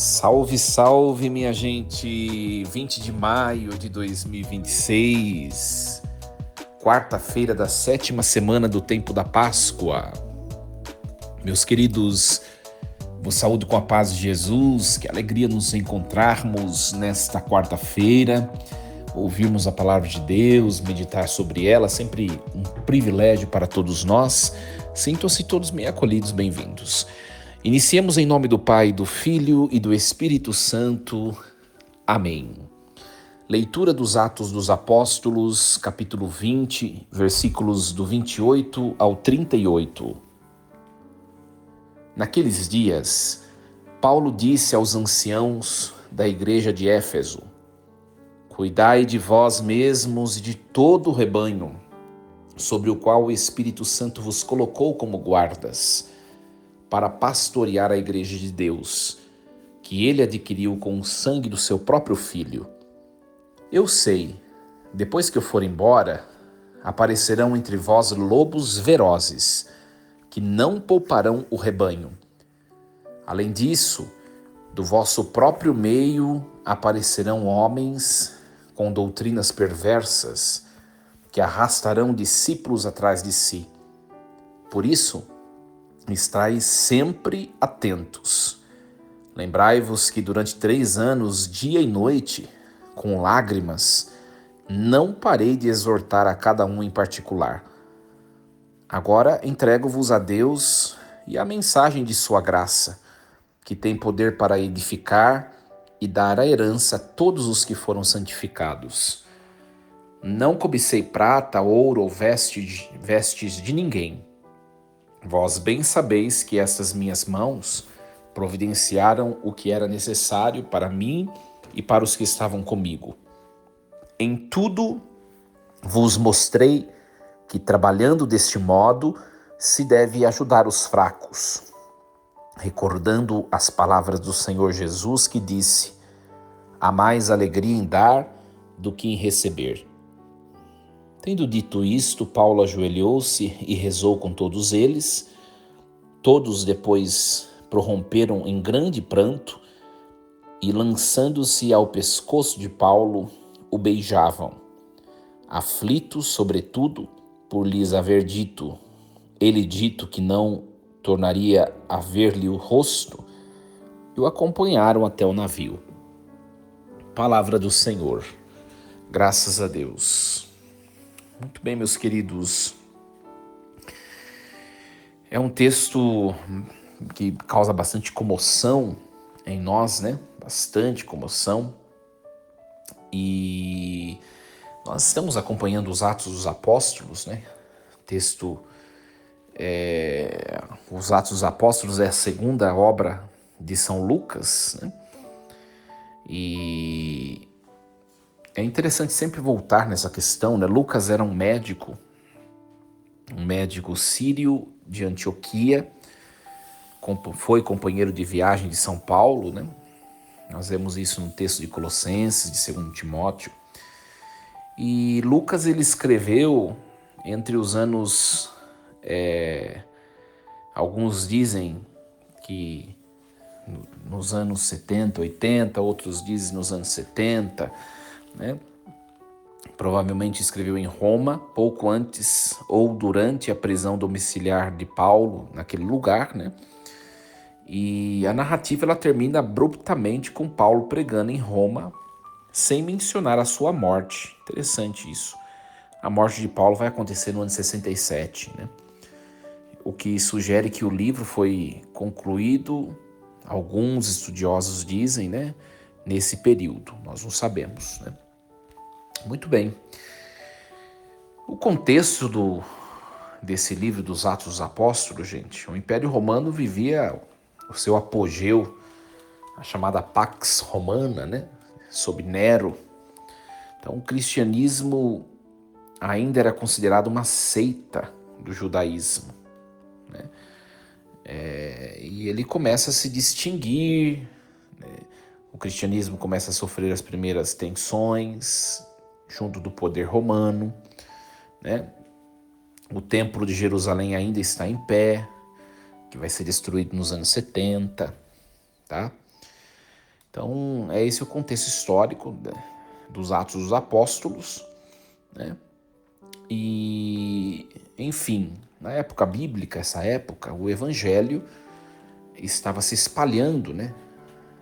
Salve, salve, minha gente! 20 de maio de 2026, quarta-feira da sétima semana do tempo da Páscoa. Meus queridos, vos saúdo com a paz de Jesus, que alegria nos encontrarmos nesta quarta-feira, ouvirmos a palavra de Deus, meditar sobre ela, sempre um privilégio para todos nós. Sintam-se todos bem acolhidos, bem-vindos. Iniciemos em nome do Pai, do Filho e do Espírito Santo. Amém. Leitura dos Atos dos Apóstolos, capítulo 20, versículos do 28 ao 38. Naqueles dias, Paulo disse aos anciãos da igreja de Éfeso: Cuidai de vós mesmos e de todo o rebanho, sobre o qual o Espírito Santo vos colocou como guardas, para pastorear a igreja de Deus, que ele adquiriu com o sangue do seu próprio Filho. Eu sei, depois que eu for embora, aparecerão entre vós lobos ferozes, que não pouparão o rebanho. Além disso, do vosso próprio meio aparecerão homens com doutrinas perversas, que arrastarão discípulos atrás de si. Por isso, estais sempre atentos. Lembrai-vos que durante 3 anos, dia e noite, com lágrimas, não parei de exortar a cada um em particular. Agora entrego-vos a Deus e a mensagem de sua graça, que tem poder para edificar e dar a herança a todos os que foram santificados. Não cobicei prata, ouro ou vestes de ninguém. Vós bem sabeis que estas minhas mãos providenciaram o que era necessário para mim e para os que estavam comigo. Em tudo vos mostrei que, trabalhando deste modo, se deve ajudar os fracos, recordando as palavras do Senhor Jesus, que disse: há mais alegria em dar do que em receber. Tendo dito isto, Paulo ajoelhou-se e rezou com todos eles. Todos depois prorromperam em grande pranto e, lançando-se ao pescoço de Paulo, o beijavam. Aflitos, sobretudo, por lhes haver ele dito que não tornaria a ver-lhe o rosto, e o acompanharam até o navio. Palavra do Senhor. Graças a Deus. Muito bem, meus queridos. É um texto que causa bastante comoção em nós, né? Bastante comoção. E nós estamos acompanhando os Atos dos Apóstolos, né? Texto, os Atos dos Apóstolos é a segunda obra de São Lucas, né? E é interessante sempre voltar nessa questão, né? Lucas era um médico sírio de Antioquia, foi companheiro de viagem de São Paulo, né? Nós vemos isso no texto de Colossenses, de 2 Timóteo. E Lucas, ele escreveu entre os anos, alguns dizem que nos anos 70, 80, outros dizem nos anos 70, né? Provavelmente escreveu em Roma, pouco antes ou durante a prisão domiciliar de Paulo, naquele lugar, né? E a narrativa ela termina abruptamente com Paulo pregando em Roma, sem mencionar a sua morte. Interessante isso. A morte de Paulo vai acontecer no ano 67, né? O que sugere que o livro foi concluído, alguns estudiosos dizem, né? Nesse período, nós não sabemos, né? Muito bem. O contexto desse livro dos Atos dos Apóstolos, gente, o Império Romano vivia o seu apogeu, a chamada Pax Romana, né? Sob Nero. Então, o cristianismo ainda era considerado uma seita do judaísmo, né? E ele começa a se distinguir, né? O cristianismo começa a sofrer as primeiras tensões junto do poder romano, né? O Templo de Jerusalém ainda está em pé, que vai ser destruído nos anos 70, tá? Então, é esse o contexto histórico, né, dos Atos dos Apóstolos, né? E, enfim, na época bíblica, essa época, o evangelho estava se espalhando, né?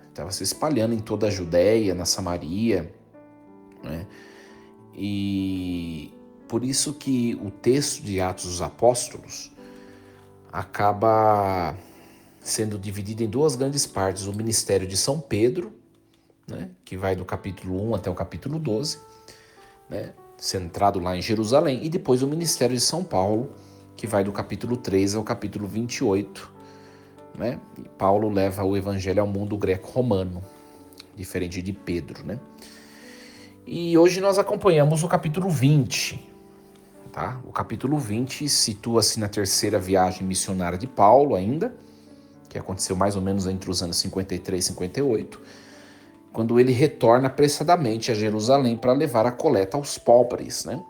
Estava se espalhando em toda a Judéia, na Samaria, né? E por isso que o texto de Atos dos Apóstolos acaba sendo dividido em duas grandes partes: o ministério de São Pedro, né, que vai do capítulo 1 até o capítulo 12, né, centrado lá em Jerusalém, e depois o ministério de São Paulo, que vai do capítulo 3 ao capítulo 28, né? E Paulo leva o evangelho ao mundo greco-romano, diferente de Pedro, né? E hoje nós acompanhamos o capítulo 20, tá? O capítulo 20 situa-se na terceira viagem missionária de Paulo ainda, que aconteceu mais ou menos entre os anos 53 e 58, quando ele retorna apressadamente a Jerusalém para levar a coleta aos pobres, né?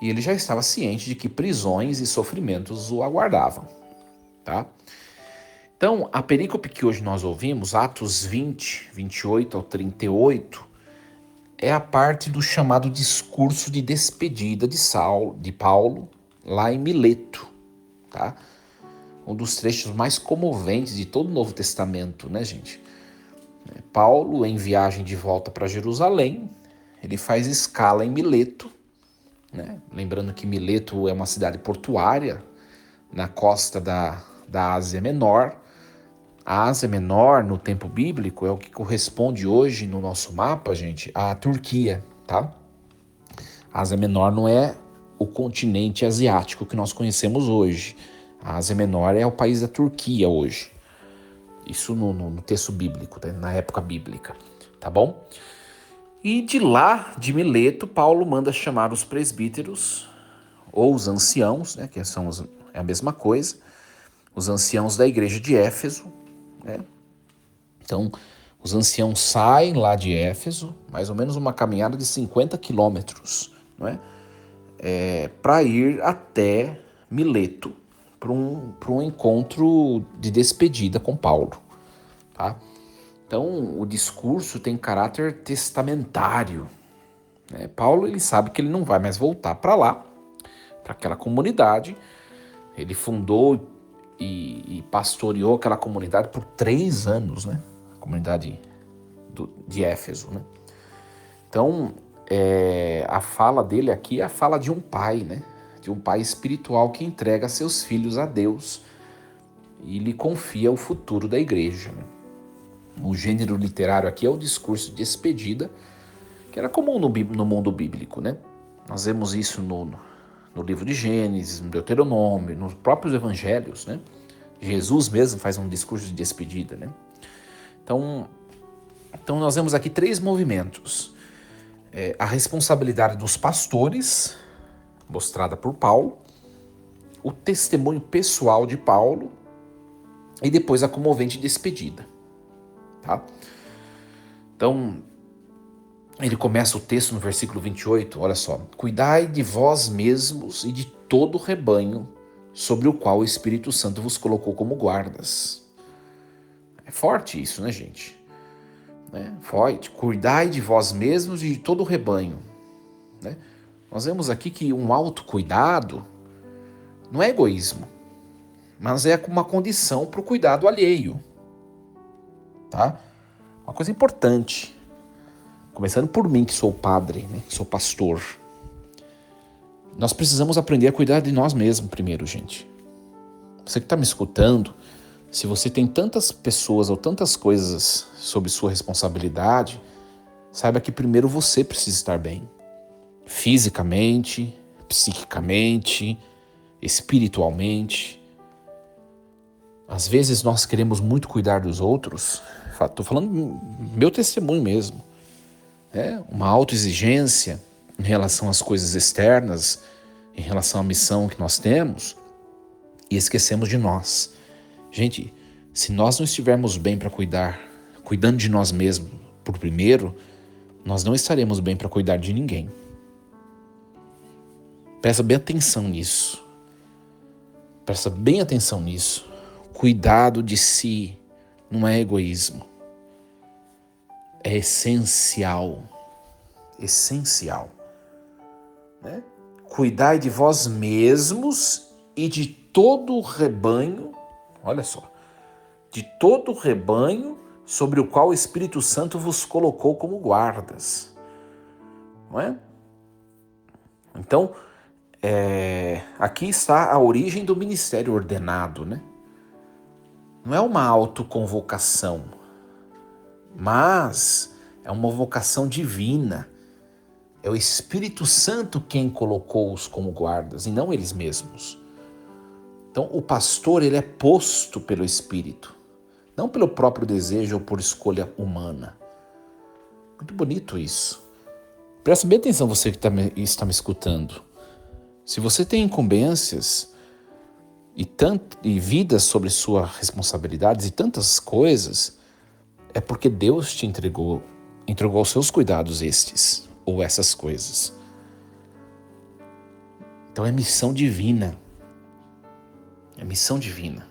E ele já estava ciente de que prisões e sofrimentos o aguardavam, tá? Então, a perícope que hoje nós ouvimos, Atos 20, 28 ao 38, é a parte do chamado discurso de despedida de Paulo, lá em Mileto, tá? Um dos trechos mais comoventes de todo o Novo Testamento, né, gente? Paulo, em viagem de volta para Jerusalém, ele faz escala em Mileto, né? Lembrando que Mileto é uma cidade portuária na costa da Ásia Menor. A Ásia Menor, no tempo bíblico, é o que corresponde hoje no nosso mapa, gente, à Turquia, tá? A Ásia Menor não é o continente asiático que nós conhecemos hoje. A Ásia Menor é o país da Turquia hoje. Isso no texto bíblico, né? Na época bíblica, tá bom? E de lá, de Mileto, Paulo manda chamar os presbíteros, ou os anciãos, né? Que é a mesma coisa, os anciãos da igreja de Éfeso, né? Então, os anciãos saem lá de Éfeso, mais ou menos uma caminhada de 50 quilômetros, não é? Para ir até Mileto, para um encontro de despedida com Paulo, tá? Então, o discurso tem caráter testamentário, né? Paulo, ele sabe que ele não vai mais voltar para lá, para aquela comunidade. Ele fundou e pastoreou aquela comunidade por 3 anos, né? A comunidade de Éfeso, né? Então, a fala dele aqui é a fala de um pai, né? De um pai espiritual que entrega seus filhos a Deus e lhe confia o futuro da igreja, né? O gênero literário aqui é o discurso de despedida, que era comum no mundo bíblico, né? Nós vemos isso no livro de Gênesis, no Deuteronômio, nos próprios evangelhos, né? Jesus mesmo faz um discurso de despedida, né? Então nós vemos aqui 3 movimentos. A responsabilidade dos pastores, mostrada por Paulo, o testemunho pessoal de Paulo e depois a comovente despedida, tá? Então, ele começa o texto no versículo 28, olha só: cuidai de vós mesmos e de todo o rebanho sobre o qual o Espírito Santo vos colocou como guardas. É forte isso, né, gente? Forte. Cuidai de vós mesmos e de todo o rebanho, né? Nós vemos aqui que um autocuidado não é egoísmo, mas é uma condição para o cuidado alheio, tá? Uma coisa importante. Começando por mim, que sou padre, né, que sou pastor. Nós precisamos aprender a cuidar de nós mesmos primeiro, gente. Você que está me escutando, se você tem tantas pessoas ou tantas coisas sob sua responsabilidade, saiba que primeiro você precisa estar bem. Fisicamente, psiquicamente, espiritualmente. Às vezes nós queremos muito cuidar dos outros. Estou falando meu testemunho mesmo. Uma autoexigência em relação às coisas externas, em relação à missão que nós temos, e esquecemos de nós. Gente, se nós não estivermos bem para cuidando de nós mesmos por primeiro, nós não estaremos bem para cuidar de ninguém. Presta bem atenção nisso. Presta bem atenção nisso. Cuidado de si, não é egoísmo. É essencial. Essencial. Né? Cuidai de vós mesmos e de todo o rebanho, olha só, de todo o rebanho sobre o qual o Espírito Santo vos colocou como guardas. Não é? Então, aqui está a origem do ministério ordenado, né? Não é uma autoconvocação, mas é uma vocação divina. É o Espírito Santo quem colocou-os como guardas, e não eles mesmos. Então, o pastor, ele é posto pelo Espírito, não pelo próprio desejo ou por escolha humana. Muito bonito isso. Presta bem atenção, você que está me escutando. Se você tem incumbências e vidas sobre suas responsabilidades e tantas coisas, é porque Deus te entregou aos seus cuidados estes ou essas coisas. Então é missão divina. É missão divina.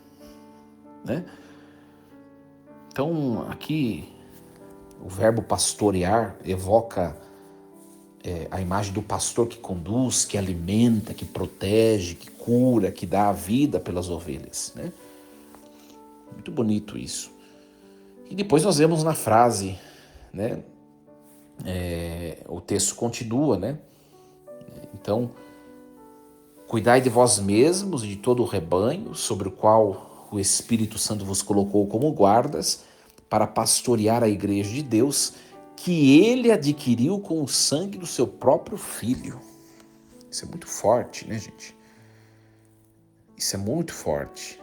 Né? Então aqui o verbo pastorear evoca a imagem do pastor que conduz, que alimenta, que protege, que cura, que dá a vida pelas ovelhas. Né? Muito bonito isso. E depois nós vemos na frase, né? O texto continua, né? Então, cuidai de vós mesmos e de todo o rebanho, sobre o qual o Espírito Santo vos colocou como guardas, para pastorear a igreja de Deus, que ele adquiriu com o sangue do seu próprio Filho. Isso é muito forte, né, gente? Isso é muito forte.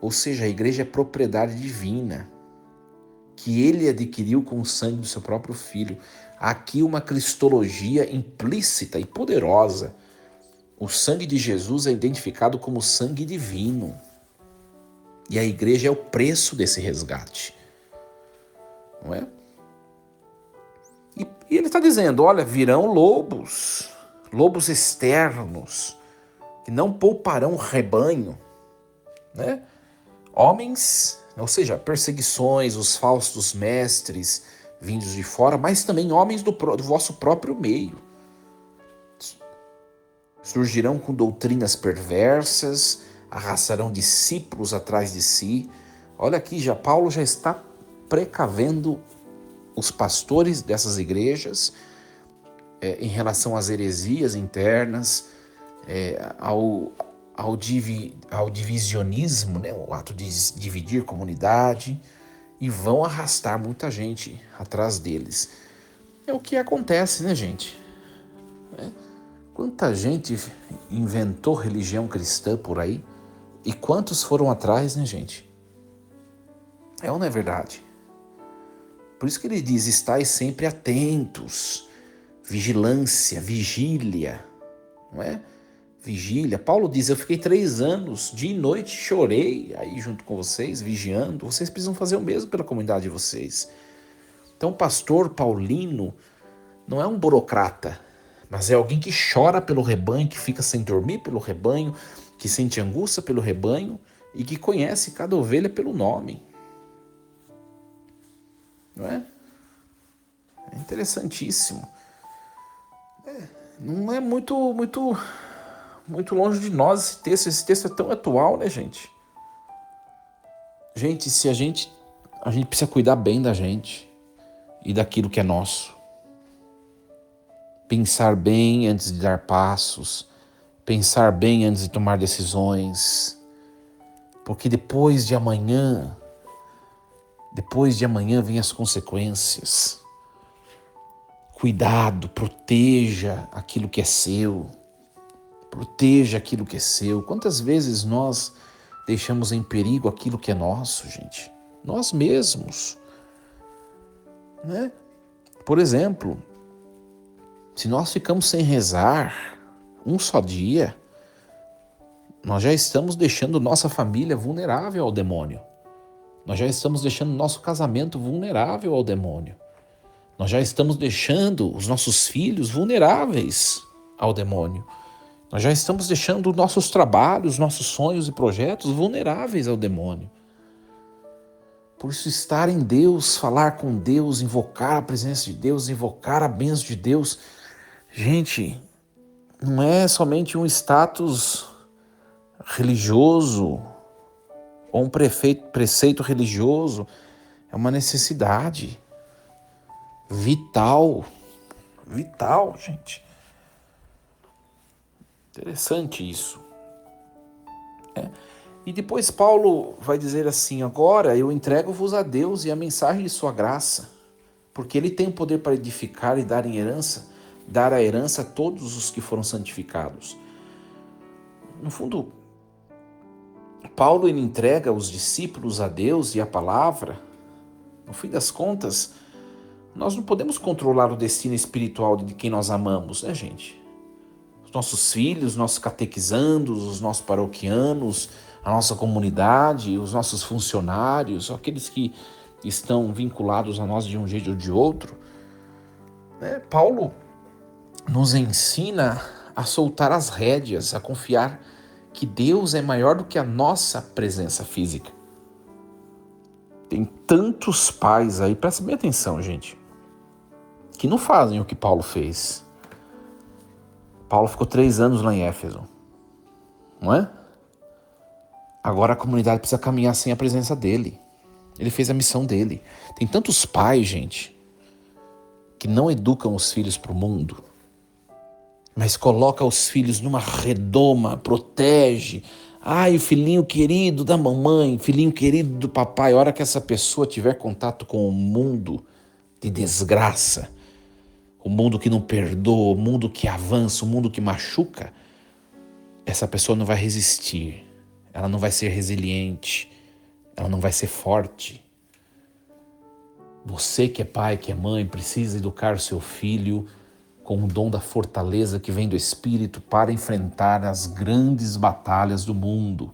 Ou seja, a igreja é propriedade divina, que ele adquiriu com o sangue do seu próprio Filho. Aqui uma cristologia implícita e poderosa. O sangue de Jesus é identificado como sangue divino. E a igreja é o preço desse resgate. Não é? E ele está dizendo, olha, virão lobos externos, que não pouparão o rebanho, né? Homens, ou seja, perseguições, os falsos mestres vindos de fora, mas também homens do vosso próprio meio. Surgirão com doutrinas perversas, arrastarão discípulos atrás de si. Olha aqui, Paulo já está precavendo os pastores dessas igrejas em relação às heresias internas, ao divisionismo, né, o ato de dividir comunidade, e vão arrastar muita gente atrás deles. É o que acontece, né, gente? Quanta gente inventou religião cristã por aí e quantos foram atrás, né, gente? É ou não é verdade? Por isso que ele diz, estais sempre atentos, vigilância, vigília, não é? Vigília. Paulo diz, eu fiquei 3 anos, dia e noite, chorei aí junto com vocês, vigiando. Vocês precisam fazer o mesmo pela comunidade de vocês. Então o pastor paulino não é um burocrata, mas é alguém que chora pelo rebanho, que fica sem dormir pelo rebanho, que sente angústia pelo rebanho e que conhece cada ovelha pelo nome. Não é? É interessantíssimo. Não é muito longe de nós esse texto. Esse texto é tão atual, né, gente? Gente, se a gente precisa cuidar bem da gente e daquilo que é nosso. Pensar bem antes de dar passos, pensar bem antes de tomar decisões, porque depois de amanhã vêm as consequências. Cuidado, proteja aquilo que é seu. Proteja aquilo que é seu. Quantas vezes nós deixamos em perigo aquilo que é nosso, gente? Nós mesmos. Né? Por exemplo, se nós ficamos sem rezar um só dia, nós já estamos deixando nossa família vulnerável ao demônio. Nós já estamos deixando nosso casamento vulnerável ao demônio. Nós já estamos deixando os nossos filhos vulneráveis ao demônio. Nós já estamos deixando nossos trabalhos, nossos sonhos e projetos vulneráveis ao demônio. Por isso, estar em Deus, falar com Deus, invocar a presença de Deus, invocar a bênção de Deus, gente, não é somente um status religioso ou um preceito religioso, é uma necessidade vital, vital, gente. Interessante isso. E depois Paulo vai dizer assim: agora eu entrego-vos a Deus e a mensagem de sua graça, porque ele tem o poder para edificar e dar a herança a todos os que foram santificados. No fundo, Paulo ele entrega os discípulos a Deus e a palavra. No fim das contas, nós não podemos controlar o destino espiritual de quem nós amamos, né, gente? Os nossos filhos, nossos catequizandos, os nossos paroquianos, a nossa comunidade, os nossos funcionários, aqueles que estão vinculados a nós de um jeito ou de outro. Paulo nos ensina a soltar as rédeas, a confiar que Deus é maior do que a nossa presença física. Tem tantos pais aí, presta bem atenção, gente, que não fazem o que Paulo fez. Paulo ficou 3 anos lá em Éfeso, não é? Agora a comunidade precisa caminhar sem a presença dele. Ele fez a missão dele. Tem tantos pais, gente, que não educam os filhos para o mundo, mas coloca os filhos numa redoma, protege. Ai, o filhinho querido da mamãe, filhinho querido do papai. A hora que essa pessoa tiver contato com o mundo de desgraça, o mundo que não perdoa, o mundo que avança, o mundo que machuca, essa pessoa não vai resistir, ela não vai ser resiliente, ela não vai ser forte. Você que é pai, que é mãe, precisa educar o seu filho com o dom da fortaleza que vem do Espírito para enfrentar as grandes batalhas do mundo.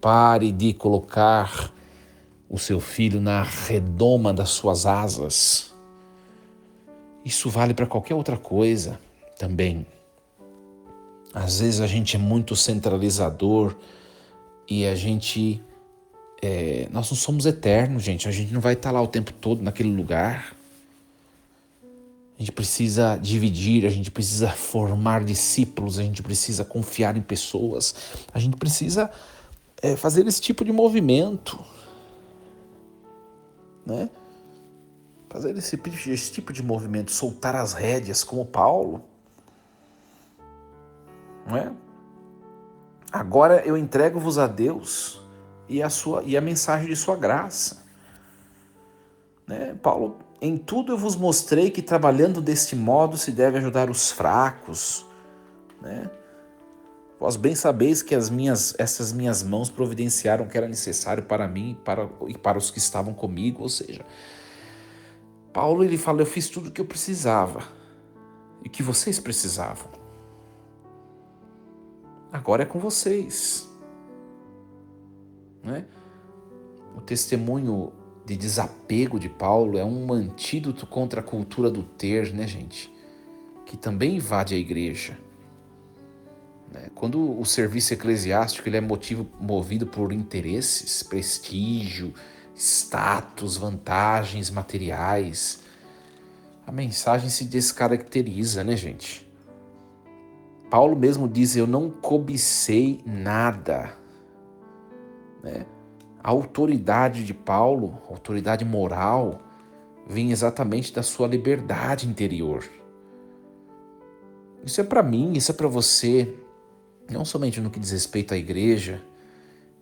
Pare de colocar o seu filho na redoma das suas asas. Isso vale para qualquer outra coisa também. Às vezes a gente é muito centralizador e nós não somos eternos, gente. A gente não vai estar lá o tempo todo naquele lugar. A gente precisa dividir, a gente precisa formar discípulos, a gente precisa confiar em pessoas, a gente precisa fazer esse tipo de movimento, né? Fazer esse tipo de movimento, soltar as rédeas como Paulo, não é? Agora eu entrego-vos a Deus e a mensagem de sua graça, né? Paulo, em tudo eu vos mostrei que trabalhando deste modo se deve ajudar os fracos, né? Vós bem sabeis que essas minhas mãos providenciaram o que era necessário para mim e para os que estavam comigo. Ou seja, Paulo ele fala: eu fiz tudo o que eu precisava e que vocês precisavam. Agora é com vocês, né? O testemunho de desapego de Paulo é um antídoto contra a cultura do ter, né, gente? Que também invade a igreja. Quando o serviço eclesiástico ele é movido por interesses, prestígio, status, vantagens materiais, a mensagem se descaracteriza, né, gente? Paulo mesmo diz: eu não cobicei nada, né? A autoridade de Paulo, a autoridade moral, vem exatamente da sua liberdade interior. Isso é para mim, isso é para você, não somente no que diz respeito à igreja,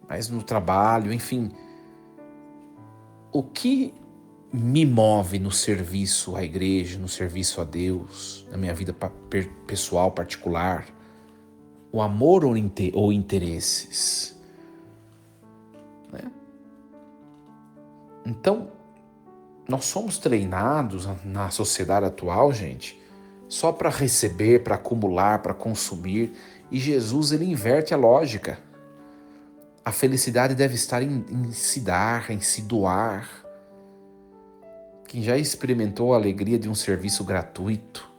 mas no trabalho, enfim. O que me move no serviço à igreja, no serviço a Deus, na minha vida pessoal, particular? O amor ou interesses? Né? Então, nós somos treinados na sociedade atual, gente, só para receber, para acumular, para consumir. E Jesus, ele inverte a lógica. A felicidade deve estar em se dar, em se doar. Quem já experimentou a alegria de um serviço gratuito,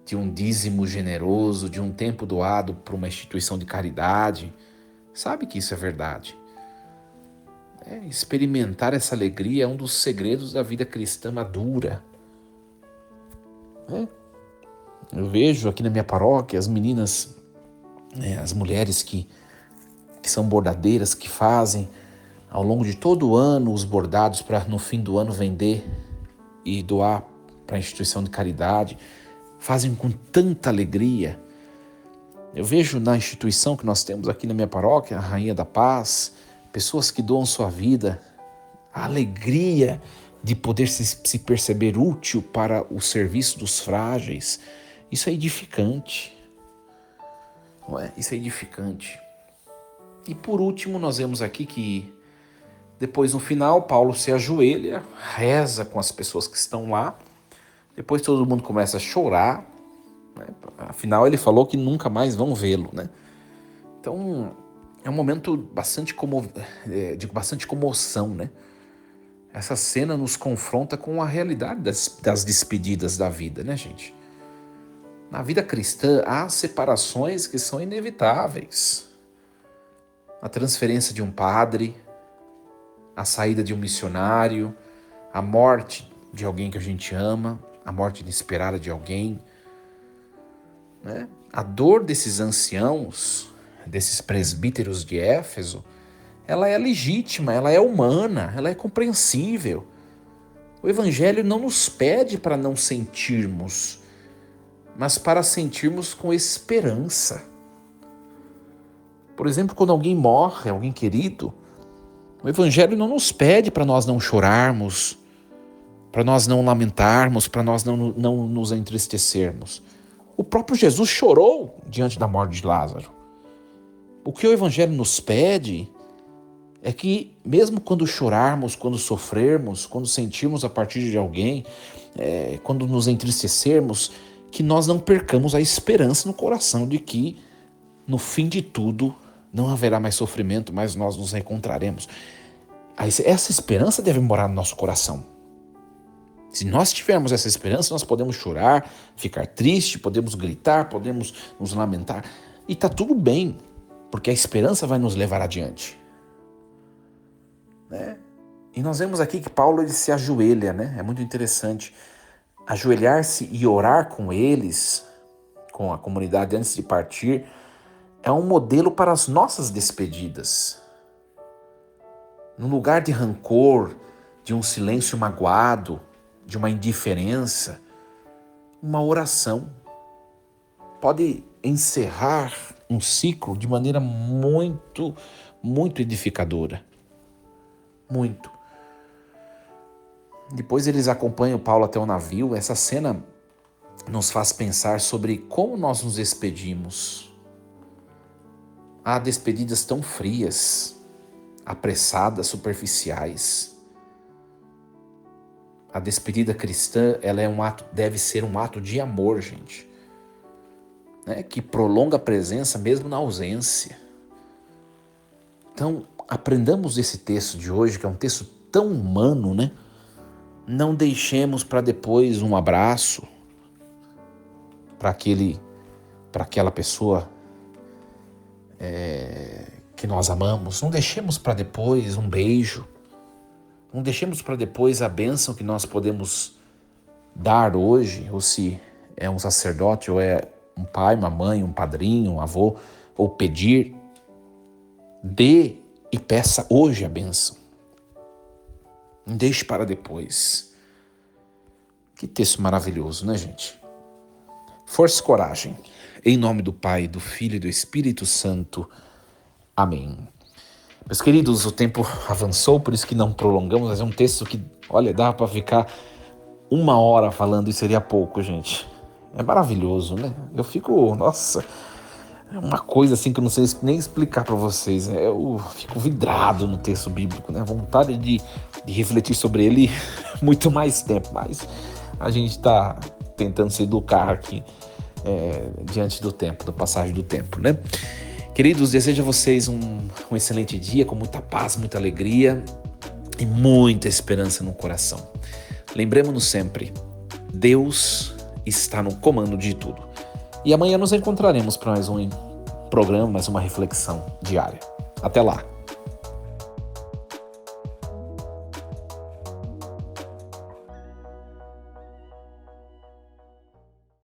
de um dízimo generoso, de um tempo doado para uma instituição de caridade, sabe que isso é verdade. Experimentar essa alegria é um dos segredos da vida cristã madura. Eu vejo aqui na minha paróquia as meninas, as mulheres que são bordadeiras, que fazem ao longo de todo o ano os bordados para no fim do ano vender e doar para a instituição de caridade, fazem com tanta alegria. Eu vejo na instituição que nós temos aqui na minha paróquia, a Rainha da Paz, pessoas que doam sua vida, a alegria de poder se perceber útil para o serviço dos frágeis. Isso é edificante, não é? Isso é edificante. E por último, nós vemos aqui que depois, no final, Paulo se ajoelha, reza com as pessoas que estão lá. Depois todo mundo começa a chorar, né? Afinal, ele falou que nunca mais vão vê-lo, né? Então, é um momento de bastante comoção, né? Essa cena nos confronta com a realidade das despedidas da vida, né, gente? Na vida cristã, há separações que são inevitáveis. A transferência de um padre, a saída de um missionário, a morte de alguém que a gente ama, a morte inesperada de alguém, né? A dor desses anciãos, desses presbíteros de Éfeso, ela é legítima, ela é humana, ela é compreensível. O Evangelho não nos pede para não sentirmos, mas para sentirmos com esperança. Por exemplo, quando alguém morre, alguém querido, o Evangelho não nos pede para nós não chorarmos, para nós não lamentarmos, para nós não nos entristecermos. O próprio Jesus chorou diante da morte de Lázaro. O que o Evangelho nos pede é que, mesmo quando chorarmos, quando sofrermos, quando sentirmos a partir de alguém, quando nos entristecermos, que nós não percamos a esperança no coração de que, no fim de tudo, não haverá mais sofrimento, mas nós nos reencontraremos. Essa esperança deve morar no nosso coração. Se nós tivermos essa esperança, nós podemos chorar, ficar triste, podemos gritar, podemos nos lamentar. E está tudo bem, porque a esperança vai nos levar adiante. Né? E nós vemos aqui que Paulo ele se ajoelha, né? É muito interessante. Ajoelhar-se e orar com eles, com a comunidade antes de partir, é um modelo para as nossas despedidas. No lugar de rancor, de um silêncio magoado, de uma indiferença, uma oração pode encerrar um ciclo de maneira muito, muito edificadora. Muito. Depois eles acompanham Paulo até o navio. Essa cena nos faz pensar sobre como nós nos despedimos. Há despedidas tão frias, apressadas, superficiais. A despedida cristã, ela deve ser um ato de amor, gente, né? Que prolonga a presença mesmo na ausência. Então, aprendamos esse texto de hoje, que é um texto tão humano, né? Não deixemos para depois um abraço para aquela pessoa que nós amamos. Não deixemos para depois um beijo. Não deixemos para depois a bênção que nós podemos dar hoje, ou se é um sacerdote, ou é um pai, uma mãe, um padrinho, um avô, ou pedir. Dê e peça hoje a bênção. Não deixe para depois. Que texto maravilhoso, né, gente? Força e coragem. Em nome do Pai, do Filho e do Espírito Santo. Amém. Meus queridos, o tempo avançou, por isso que não prolongamos, mas é um texto que, olha, dá para ficar 1 hora falando e seria pouco, gente. É maravilhoso, né? Eu fico, nossa, é uma coisa assim que eu não sei nem explicar para vocês. Eu fico vidrado no texto bíblico, né? Vontade de refletir sobre ele muito mais tempo, mas a gente está tentando se educar aqui diante do tempo, da passagem do tempo, né? Queridos, desejo a vocês um excelente dia, com muita paz, muita alegria e muita esperança no coração. Lembremos-nos sempre, Deus está no comando de tudo. E amanhã nos encontraremos para mais um programa, mais uma reflexão diária. Até lá!